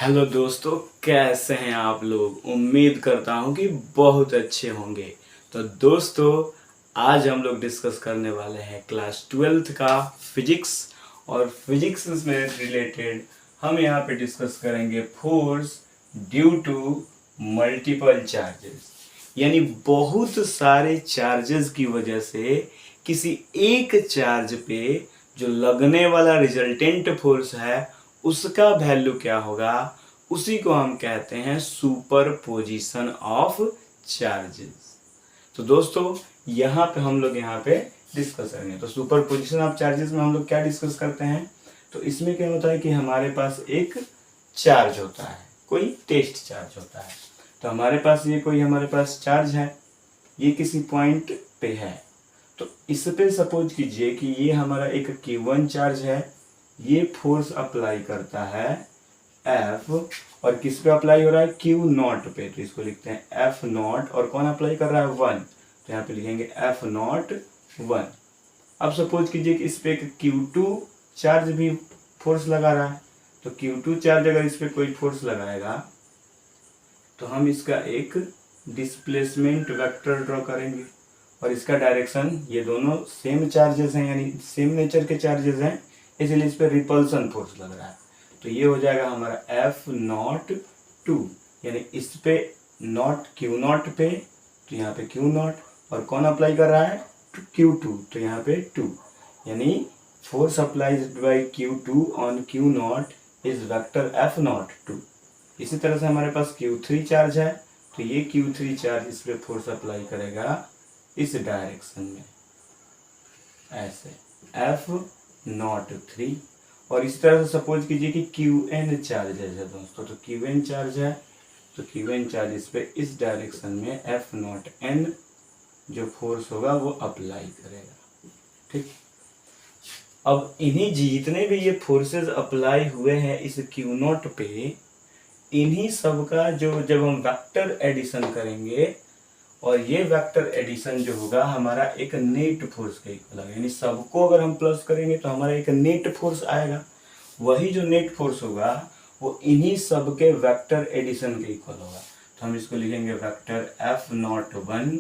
Hello दोस्तों, कैसे हैं आप लोग। उम्मीद करता हूं कि बहुत अच्छे होंगे। तो दोस्तों, आज हम लोग डिस्कस करने वाले हैं क्लास 12th का फिजिक्स। और फिजिक्स में रिलेटेड हम यहाँ पे डिस्कस करेंगे force due to multiple charges. यानी बहुत सारे चार्जेस की वजह से किसी एक चार्ज पे जो लगने वाला रिजल्टेंट फोर्स है उसका वैल्यू क्या होगा, उसी को हम कहते हैं सुपरपोजिशन ऑफ चार्जेस। तो दोस्तों, यहाँ पे हम लोग डिस्कस करेंगे। तो सुपरपोजिशन ऑफ चार्जेस में हम लोग क्या डिस्कस करते हैं, तो इसमें क्या होता है कि हमारे पास एक चार्ज होता है, कोई टेस्ट चार्ज होता है। तो हमारे पास चार्ज है, ये किसी पॉइंट पे है। तो इस पे सपोज कीजिए कि ये हमारा एक Q1 चार्ज है, ये फोर्स अप्लाई करता है F, और किस पे अप्लाई हो रहा है, Q0 पे। तो इसको लिखते हैं F0, और कौन अप्लाई कर रहा है, 1। तो यहाँ पे लिखेंगे F0 1। अब सपोज कीजिए कि इस पे एक Q2 चार्ज भी फोर्स लगा रहा है। तो Q2 चार्ज अगर इस पे कोई फोर्स लगाएगा तो हम इसका एक डिस्प्लेसमेंट वेक्टर ड्रॉ करेंगे, और इसका डायरेक्शन, ये दोनों सेम चार्जेस हैं यानी सेम नेचर के चार्जेस हैं, इसलिए इस पे रिपल्सन फोर्स लग रहा है। तो ये हो जाएगा हमारा F02, यानी इस पे नॉट Q0 पे, तो यहाँ पे Q0, और कौन अप्लाई कर रहा है, Q2, तो यहाँ पे 2, यानी force applied by Q2 on Q0 is vector F02। इसी तरह से हमारे पास Q3 चार्ज है, तो ये Q3 चार्ज इस पे फोर्स अप्लाई करेगा इस डायरेक्शन में, ऐसे F03। और इस तरह से सपोज कीजिए कि Qn चार्ज है दोस्तों, तो Qn चार्ज है, तो Qn चार्ज इस पे इस डायरेक्शन में F0n जो फोर्स होगा वो अप्लाई करेगा। ठीक, अब इन्हीं जितने भी ये फोर्सेस अप्लाई हुए हैं इस Q0 पे, इन्हीं सब का जो जब हम वेक्टर एडिशन करेंगे, और ये वेक्टर एडिशन जो होगा हमारा एक नेट फोर्स के इक्वल होगा। यानी सबको अगर हम प्लस करेंगे तो हमारा एक नेट फोर्स आएगा। वही जो नेट फोर्स होगा वो इन्हीं सब के वेक्टर एडिशन के इक्वल होगा। तो हम इसको लिखेंगे vector F01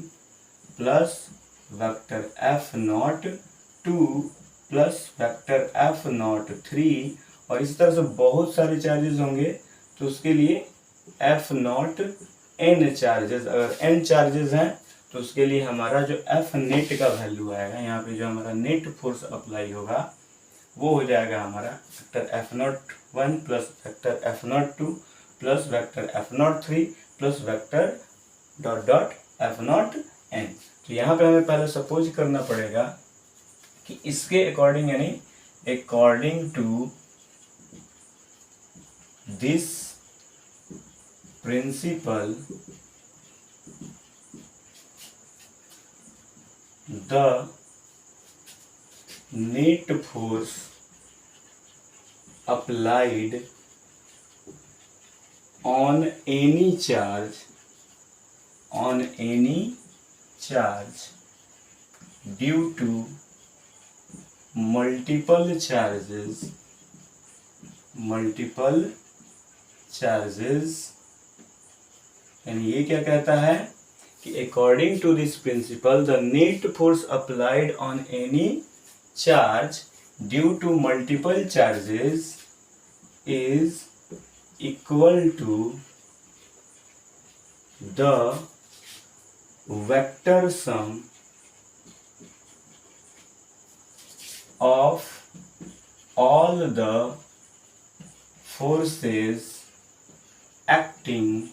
plus vector F02 plus vector F03, और इसी तरह से बहुत सारे चार्जेस होंगे, तो उसके लिए F0n चार्जेस। अगर n चार्जेस हैं तो उसके लिए हमारा जो F नेट का वैल्यू आएगा, यहाँ पे जो हमारा नेट फोर्स अप्लाई होगा वो हो जाएगा हमारा vector F01 plus vector F02 plus vector F03 plus vector dot dot F0n। तो यहाँ पे हमें पहले सपोज करना पड़ेगा कि इसके अकॉर्डिंग, यानी according to this principle the net force applied on any charge due to multiple charges, यानी ये क्या कहता है कि according to this principle the net force applied on any charge due to multiple charges is equal to the vector sum of all the forces acting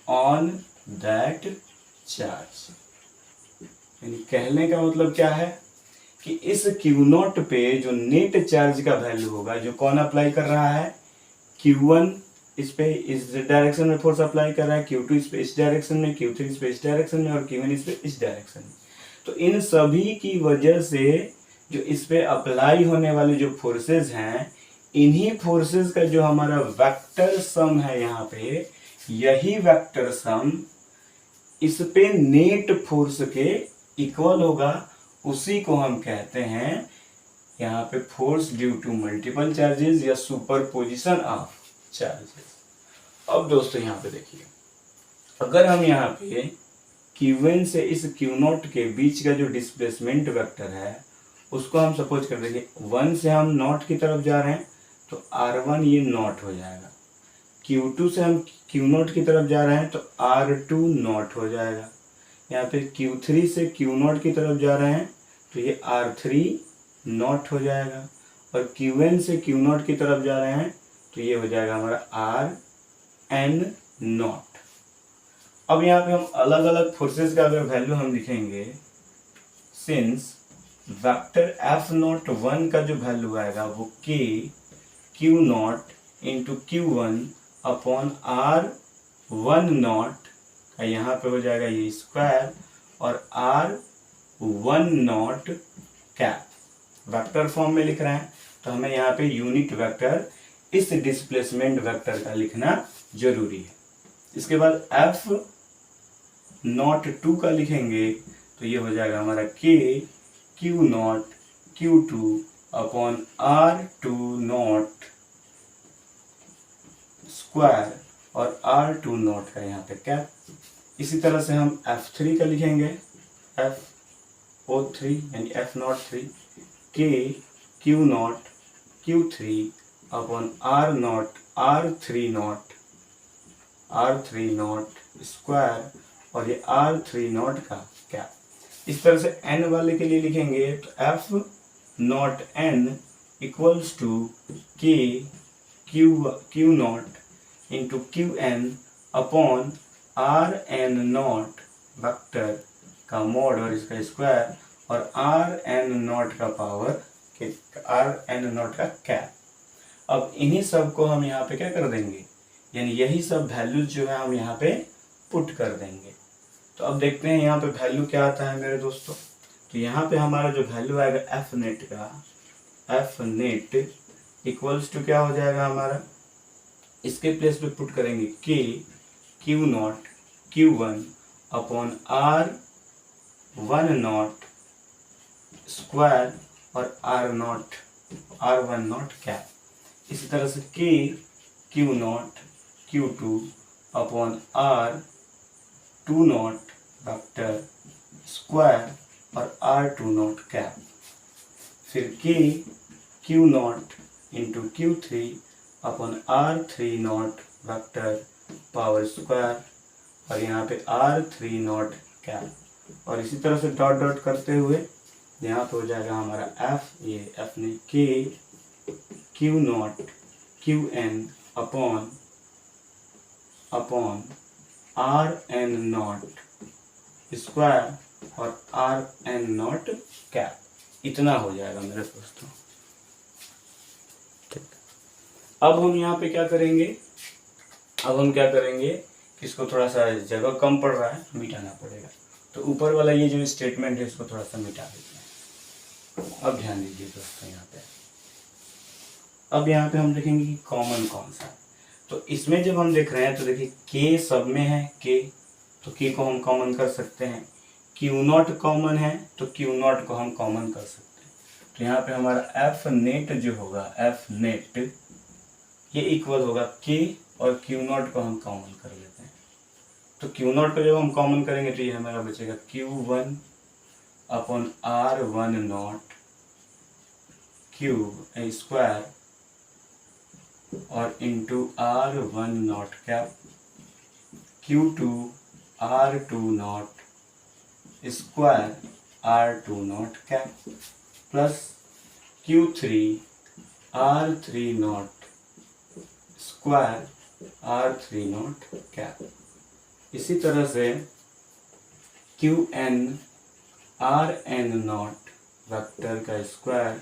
on that charge. यानी कहने का मतलब क्या है कि इस Q0 पे जो नेट चार्ज का वैल्यू होगा, जो कौन अप्लाई कर रहा है, Q1 इस पे इस डायरेक्शन में फोर्स अप्लाई कर रहा है, Q2 इस पे इस डायरेक्शन में, Q3 इस पे इस डायरेक्शन में, और Q1 इस पे इस डायरेक्शन में। तो इन सभी की वजह से जो इस पे अप्लाई होने वाले जो फोर्सेस हैं, इन्हीं फोर्सेस का जो हमारा वेक्टर सम है यहाँ पे, यही वेक्टर सम इस पे नेट फोर्स के इक्वल होगा। उसी को हम कहते हैं यहाँ पे force due to multiple charges या सुपरपोजिशन ऑफ चार्जेस। अब दोस्तों यहाँ पे देखिए, अगर हम यहाँ पे Q1 से इस Q0 के बीच का जो डिस्प्लेसमेंट वेक्टर है उसको हम सपोज कर देंगे 1 से हम नॉट की तरफ जा रहे हैं तो R1 ये नॉट हो जाएगा, Q2 से हम Q0 की तरफ जा रहे हैं तो R2 नॉट हो जाएगा, यहाँ पे Q3 से Q0 की तरफ जा रहे हैं तो ये R3 नॉट हो जाएगा, और Qn से Q0 की तरफ जा रहे हैं तो ये हो जाएगा हमारा Rn नॉट। अब यहाँ पे हम अलग अलग फोर्सेस का अगर वैल्यू हम लिखेंगे, सिंस वेक्टर F0 1 का जो वैल्यू आएगा वो K Q0 into Q1 upon R1 not का यहाँ पे हो जाएगा ये स्क्वायर, और R1 not cap vector form में लिख रहे हैं तो हमें यहाँ पे यूनिट वेक्टर इस डिस्प्लेसमेंट वेक्टर का लिखना जरूरी है। इसके बाद F02 का लिखेंगे तो ये हो जाएगा हमारा K Q0 Q2 upon R2 not square और R2 नॉट का यहाँ पे कैप। इसी तरह से हम F3 का लिखेंगे, FO3 यानी F03 K Q0 Q3 upon R3 not square और ये R3 नॉट का कैप। इस तरह से n वाले के लिए लिखेंगे तो F0n equals to K Q0 into Qn upon Rn not vector का मॉड और इसका स्क्वायर और Rn नॉट का पावर Rn नॉट का कैप। अब इन्हीं सब को हम यहाँ पे क्या कर देंगे, यानी यही सब वैल्यूज जो है हम यहाँ पे पुट कर देंगे। तो अब देखते हैं यहाँ पे वैल्यू क्या आता है मेरे दोस्तों। तो यहाँ पे हमारा जो वैल्यू आएगा एफ नेट का, एफ नेट इक्वल्स टू क्या हो जाएगा हमारा, इसके प्लेस पे पुट करेंगे के Q0 Q1 upon R1 not square और R1 नॉट कैप। इसी तरह से K Q0 Q2 upon R2 not vector square और R2 नॉट कैप। फिर K Q0 into Q3 upon R3 not vector power square और यहाँ पे R3 नॉट कैप। और इसी तरह से डॉट डॉट करते हुए यहाँ पे हो जाएगा हमारा एफ ने K Q0 Qn upon Rn not square और Rn नॉट कैप। इतना हो जाएगा मेरे दोस्तों। ठीक, अब हम यहाँ पे क्या करेंगे, अब हम क्या करेंगे, इसको थोड़ा सा जगह कम पड़ रहा है, मिटाना पड़ेगा। तो ऊपर वाला ये जो स्टेटमेंट है इसको थोड़ा सा मिटा देते हैं। अब ध्यान दीजिए दोस्तों, यहाँ पे अब यहाँ पे हम देखेंगे कि कॉमन कौन सा है। तो इसमें जब हम देख रहे हैं तो देखिए के सब में है के, तो के को हम कॉमन कर सकते हैं। Q0 कॉमन है तो Q0 को हम कॉमन कर सकते हैं। तो यहाँ पे हमारा एफ नेट जो होगा, एफ नेट ये इक्वल होगा के और Q0 को हम कॉमन कर लेते हैं। तो Q0 को जब हम कॉमन करेंगे तो ये हमारा बचेगा Q1 upon R1 not cube square और into R1 not cap, Q2 R2 not square R2 not cap plus Q3 R3 not square R3 not cap. इसी तरह से Qn Rn नॉट वेक्टर का स्क्वायर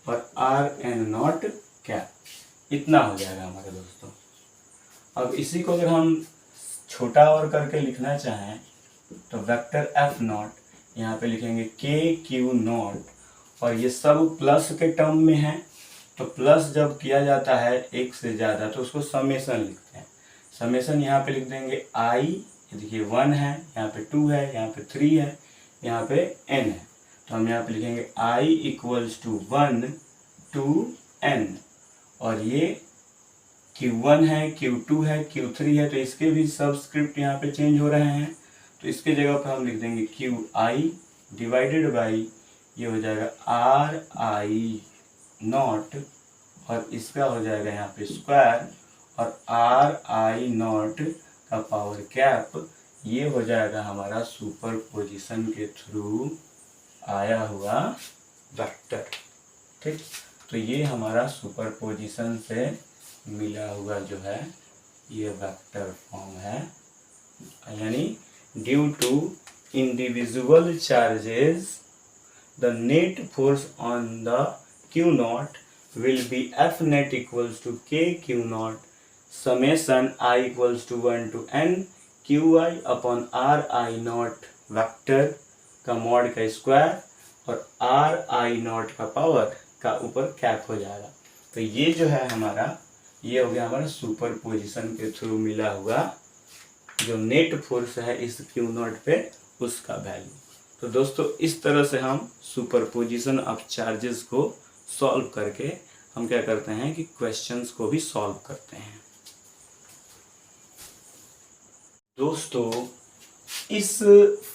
और Rn नॉट कैप। इतना हो जाएगा हमारे दोस्तों। अब इसी को अगर हम छोटा और करके लिखना चाहें तो वेक्टर एफ नॉट यहाँ पे लिखेंगे के क्यू नॉट, और ये सब प्लस के टर्म में है। तो प्लस जब किया जाता है एक से ज़्यादा तो उसको समेसन लिखते हैं। समेसन यहाँ पे लिख देंगे आई, देखिए 1 है, यहाँ पे 2 है, यहाँ पे 3 है, यहाँ पे n है। तो हम यहाँ पे लिखेंगे i equals to 1 to n, और ये Q1 है, Q2 है, Q3 है, तो इसके भी सबस्क्रिप्ट यहाँ पे चेंज हो रहे हैं। तो इसके जगह पर हम लिख देंगे QI डिवाइडेड बाई ये हो जाएगा RI नॉट, और इसका हो जाएगा यहाँ पे स्क्वायर, और RI नॉट का पावर कैप, ये हो जाएगा हमारा सुपरपोजिशन के थ्रू आया हुआ वेक्टर। ठीक, तो ये हमारा सुपरपोजिशन से मिला हुआ जो है ये वेक्टर फॉर्म है, यानी due to individual charges the net force on the Q not will be F net equals to K Q naught summation I equals to 1 to N QI upon RI naught vector का mod का square और RI not का power का ऊपर cap हो जाएगा। तो ये जो है हमारा, ये हो गया हमारा सुपरपोजिशन के थ्रू मिला हुआ जो नेट फोर्स है इस Q नॉट पे, उसका वैल्यू। तो दोस्तों इस तरह से हम सुपरपोजिशन ऑफ चार्जेस को सॉल्व करके हम क्या करते हैं कि क्वेश्चंस को भी सॉल्व करते हैं। दोस्तों इस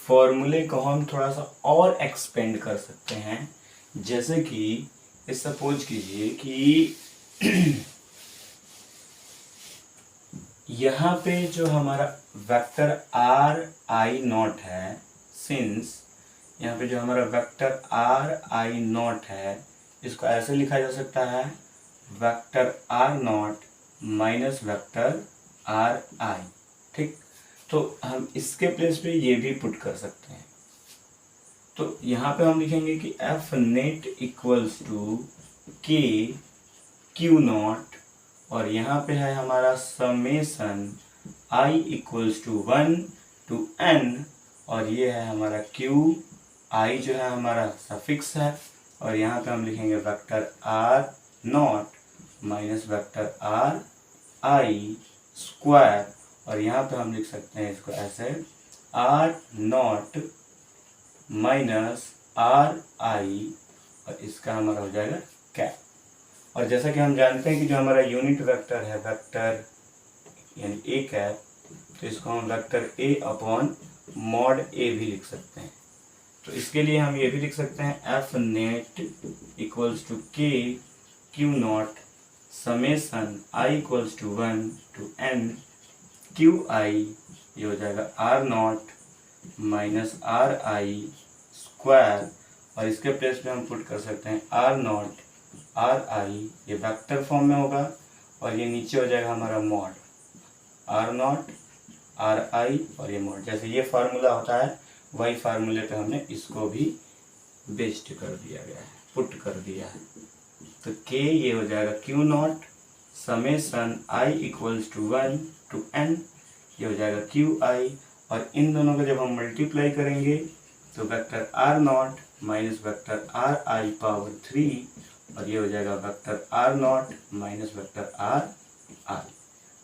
फॉर्मूले को हम थोड़ा सा और एक्सपेंड कर सकते हैं, जैसे कि सपोज कीजिए कि यहाँ पे जो हमारा वेक्टर RI नॉट है, सिंस यहाँ पे जो हमारा वेक्टर RI नॉट है, इसको ऐसे लिखा जा सकता है vector R not minus vector RI। ठीक, तो हम इसके प्लेस पे ये भी पुट कर सकते हैं। तो यहाँ पे हम लिखेंगे कि F net equals to K Q not, और यहाँ पे है हमारा summation I equals to 1 to N, और ये है हमारा Q, I जो है हमारा सफिक्स है, और यहाँ पे हम लिखेंगे vector R not minus vector RI square, और यहाँ पे हम लिख सकते हैं इसको ऐसे R नॉट माइनस RI, और इसका हमारा हो जाएगा कैप। और जैसा कि हम जानते हैं कि जो हमारा यूनिट वेक्टर है वेक्टर यानी A कैप, तो इसको हम vector A upon mod A भी लिख सकते हैं। तो इसके लिए हम ये भी लिख सकते हैं F net equals to K Q not summation I equals to 1 to N QI, ये हो जाएगा R not minus RI square, और इसके प्लेस पे हम पुट कर सकते हैं R नॉट RI, ये वेक्टर फॉर्म में होगा, और ये नीचे हो जाएगा हमारा मॉड R नॉट RI और ये मॉड। जैसे ये फार्मूला होता है वही फार्मूले पे हमने इसको भी बेस्ड कर दिया गया है, पुट कर दिया है। तो K ये हो जाएगा Q not summation I equals to 1 to N, ये हो जाएगा QI, और इन दोनों को जब हम मल्टीप्लाई करेंगे तो vector R not minus vector RI power 3, और ये हो जाएगा vector R not minus vector RI।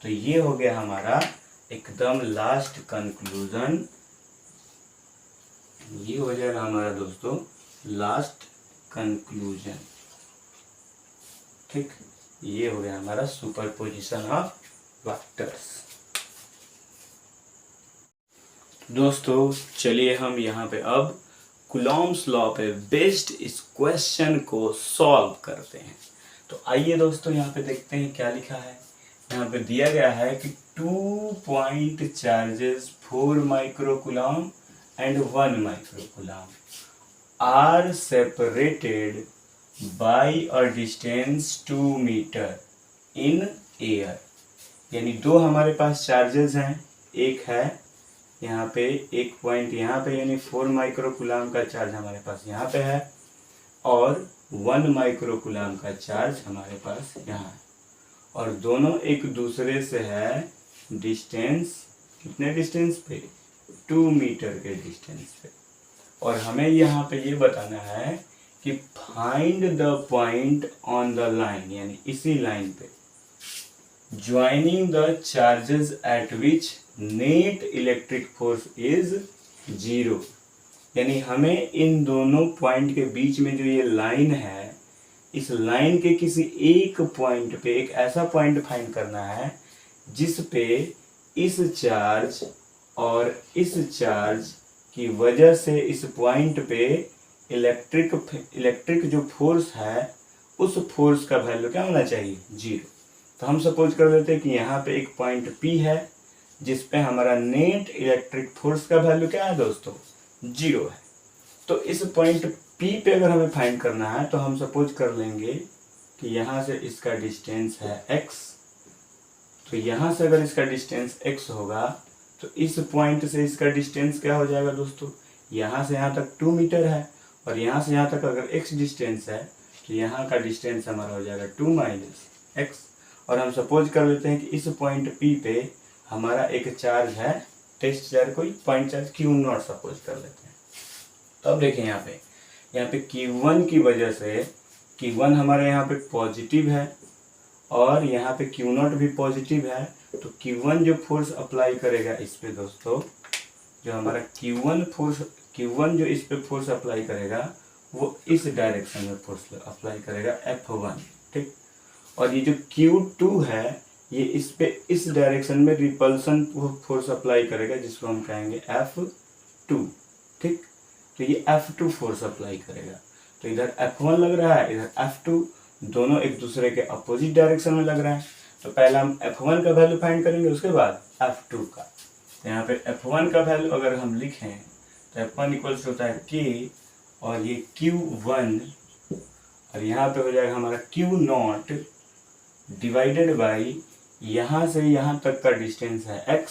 तो ये हो गया हमारा एकदम लास्ट कंक्लूजन, ये हो जाएगा हमारा दोस्तों लास्ट कंक्लूजन। ठीक, ये हो गया हमारा सुपरपोजिशन ऑफ वेक्टर्स। दोस्तों चलिए हम यहाँ पे अब कूलॉम्स लॉ पे बेस्ड इस क्वेश्चन को सॉल्व करते हैं। तो आइए दोस्तों यहाँ पे देखते हैं क्या लिखा है। यहाँ पे दिया गया है कि 2 point charges 4 microcoulomb and 1 microcoulomb are separated by a distance 2 meter in air। यानी दो हमारे पास चार्जेस हैं, एक है यहाँ पे एक पॉइंट यहाँ पे यानी 4 माइक्रोकूलम का चार्ज हमारे पास यहाँ पे है, और 1 माइक्रोकूलम का चार्ज हमारे पास यहाँ है, और दोनों एक दूसरे से है डिस्टेंस, कितने डिस्टेंस पे 2 मीटर के डिस्टेंस पे। और हमें यहाँ पे ये बताना है कि find the point on the line, यानी इसी लाइन पे joining the charges eight which net electric force is 0। यानी हमें इन दोनों पॉइंट के बीच में जो ये लाइन है इस लाइन के किसी एक पॉइंट पे एक ऐसा पॉइंट फाइंड करना है जिस पे इस चार्ज और इस चार्ज की वजह से इस पॉइंट पे इलेक्ट्रिक जो फोर्स है उस फोर्स का वैल्यू क्या होना चाहिए, 0। तो हम सपोज कर लेते हैं कि यहाँ पे एक पॉइंट P है जिस पे हमारा नेट इलेक्ट्रिक फोर्स का वैल्यू क्या है दोस्तों, 0 है। तो इस पॉइंट P पे अगर हमें फाइंड करना है तो हम सपोज कर लेंगे कि यहाँ से इसका डिस्टेंस है x। तो यहाँ से अगर इसका डिस्टेंस x होगा तो इस पॉइंट से इसका डिस्टेंस क्या हो जाएगा दोस्तों, यहाँ से यहाँ तक 2 मीटर है और यहाँ से यहाँ तक अगर x डिस्टेंस है तो यहाँ का डिस्टेंस हमारा हो जाएगा 2 माइनस x। और हम सपोज कर लेते हैं कि इस पॉइंट P पे हमारा एक चार्ज है, टेस्ट चार्ज, कोई पॉइंट चार्ज Q0 सपोज कर लेते हैं। तो अब देखें यहाँ पे Q1 की वजह से Q1 हमारे यहाँ पे पॉजिटिव है और यहाँ पे Q0 भी पॉजिटिव है। तो Q1 जो फोर्स अप्लाई करेगा इस पे दोस्तों, जो हमारा Q1 जो इस पे फोर्स अप्लाई करेगा वो इस डायरेक्शन में फोर्स अप्लाई करेगा F1, ठीक। और ये जो Q2 है ये इस पे इस डायरेक्शन में रिपल्सन फोर्स अप्लाई करेगा जिसको हम कहेंगे F2, ठीक। तो ये F2 फोर्स अप्लाई करेगा। तो इधर F1 लग रहा है, इधर F2, दोनों एक दूसरे के अपोजिट डायरेक्शन में लग रहा है। तो पहले हम F1 का वैल्यू फाइंड करेंगे, उसके बाद F2 का। तो यहाँ पे F1 का वैल्यू अगर हम लिखें तो F1 इक्वल्स होता है K और ये Q1 और यहाँ पे हो जाएगा हमारा Q0 डिवाइडेड बाई यहाँ से यहाँ तक का डिस्टेंस है x,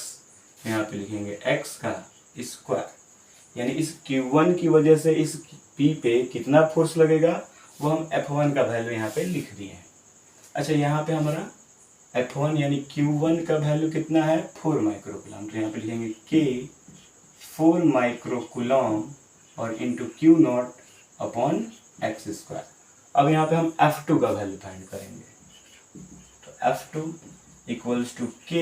यहाँ पे लिखेंगे x का स्क्वायर। यानी इस Q1 की वजह से इस P पे कितना फोर्स लगेगा वो हम F1 का वैल्यू यहाँ पे लिख दिए हैं। अच्छा, यहाँ पे हमारा F1 यानी Q1 का वैल्यू कितना है, 4 माइक्रोकूलम। तो यहाँ पे लिखेंगे K 4 माइक्रोकूलम और into Q0 upon x square. अब यहाँ पे हम F2 का वैल्यू फाइंड करेंगे। तो F2 इक्वल्स टू K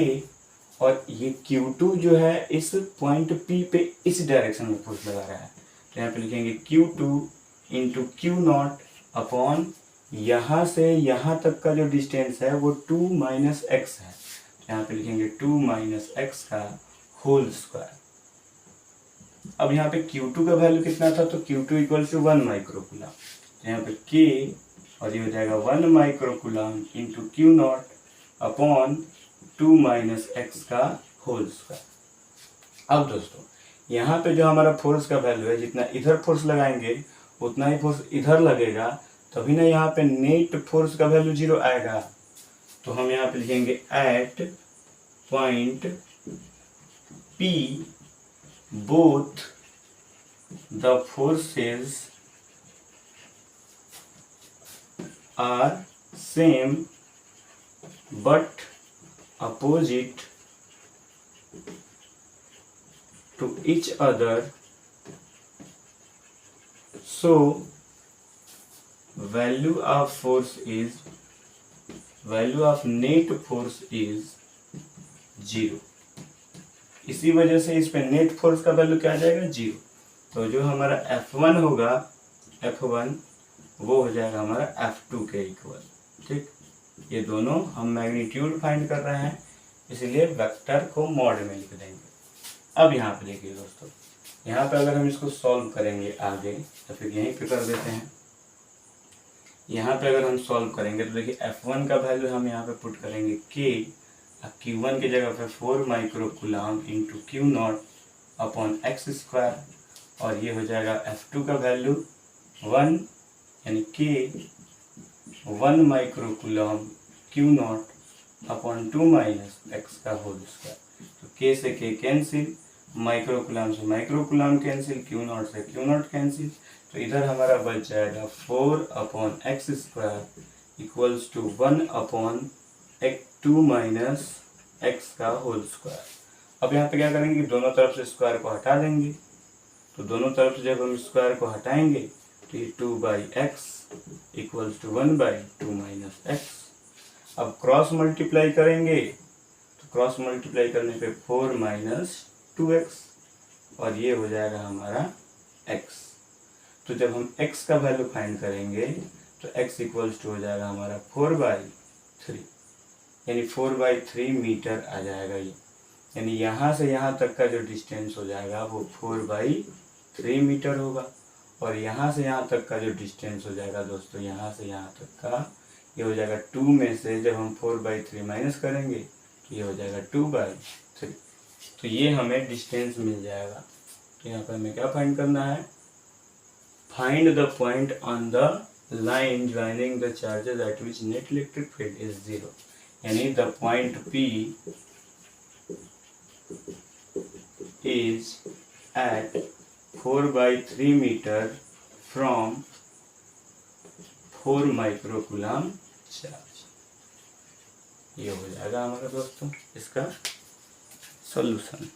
और ये Q2 जो है इस पॉइंट P पे इस डायरेक्शन में फोर्स लगा रहा है। तो यहाँ पे लिखेंगे Q2 इंटू Q0 अपॉन यहाँ से यहाँ तक का जो डिस्टेंस है वो 2 माइनस एक्स है। तो यहाँ पे लिखेंगे 2 माइनस एक्स का होल स्क्वायर। अब यहाँ पे Q2 का वैल्यू कितना था, तो Q2 इक्वल्स टू 1 माइक्रोकूलम। तो यहाँ पे K और ये हो जाएगा 1 microcoulomb into Q0 upon 2 minus x का होल स्क्वायर। अब दोस्तों यहाँ पे जो हमारा फोर्स का वैल्यू है, जितना इधर फोर्स लगाएंगे उतना ही फोर्स इधर लगेगा, तभी ना यहाँ पे नेट फोर्स का वैल्यू 0 आएगा। तो हम यहाँ पे लिखेंगे at point P both the forces are same but opposite to each other, so value of net force is 0। इसी वजह से इस पे नेट फोर्स का वैल्यू क्या आ जाएगा, 0। तो जो हमारा F1 होगा, F1 वो हो जाएगा हमारा F2 के इक्वल, ठीक। ये दोनों हम मैग्नीट्यूड फाइंड कर रहे हैं इसलिए वेक्टर को मॉड में लिख देंगे। अब यहाँ पे देखिए दोस्तों, यहाँ पे अगर हम इसको सॉल्व करेंगे आगे तो फिर यहीं पे कर देते हैं। यहाँ पे अगर हम सॉल्व करेंगे तो देखिए F1 का वैल्यू हम यहाँ पे पुट करेंगे K, Q1 की जगह पे 4 microcoulomb into Q0 upon x square, और ये हो जाएगा F2 का वैल्यू 1 यानी K 1 microcoulomb Q0 upon 2 minus x का होल स्क्वायर। तो K से K कैंसिल, माइक्रोकूलम से माइक्रोकूलम कैंसिल, Q0 से Q0 कैंसिल। तो इधर हमारा बच जाएगा 4 upon x square equals to 1 upon 2 minus x का होल स्क्वायर। अब यहाँ पे क्या करेंगे कि दोनों तरफ से स्क्वायर को हटा देंगे। तो दोनों तरफ से जब हम स्क्वायर को हटाएंगे तो ये 2 by x equals to 1 by 2 minus x. अब क्रॉस मल्टीप्लाई करेंगे तो क्रॉस मल्टीप्लाई करने पे 4 माइनस 2x और ये हो जाएगा हमारा x। तो जब हम x का वैल्यू फाइंड करेंगे तो x इक्वल्स टू हो जाएगा हमारा 4/3, यानी 4/3 मीटर आ जाएगा ये। यानी यहाँ से यहाँ तक का जो डिस्टेंस हो जाएगा वो 4/3 मीटर होगा। और यहाँ से यहाँ तक का जो डिस्टेंस हो जाएगा दोस्तों, यहाँ से यहाँ तक का ये हो जाएगा 2 में से जब हम 4/3 माइनस करेंगे तो ये हो जाएगा 2/3। तो ये हमें डिस्टेंस मिल जाएगा। तो यहाँ पर हमें क्या फाइंड करना है, find the point on the line joining the charges eight which net electric field is 0। यानी the point P is at 4/3 meter from 4 microcoulomb charge. ये हो जाएगा हमारा दोस्तों इसका सॉल्यूशन।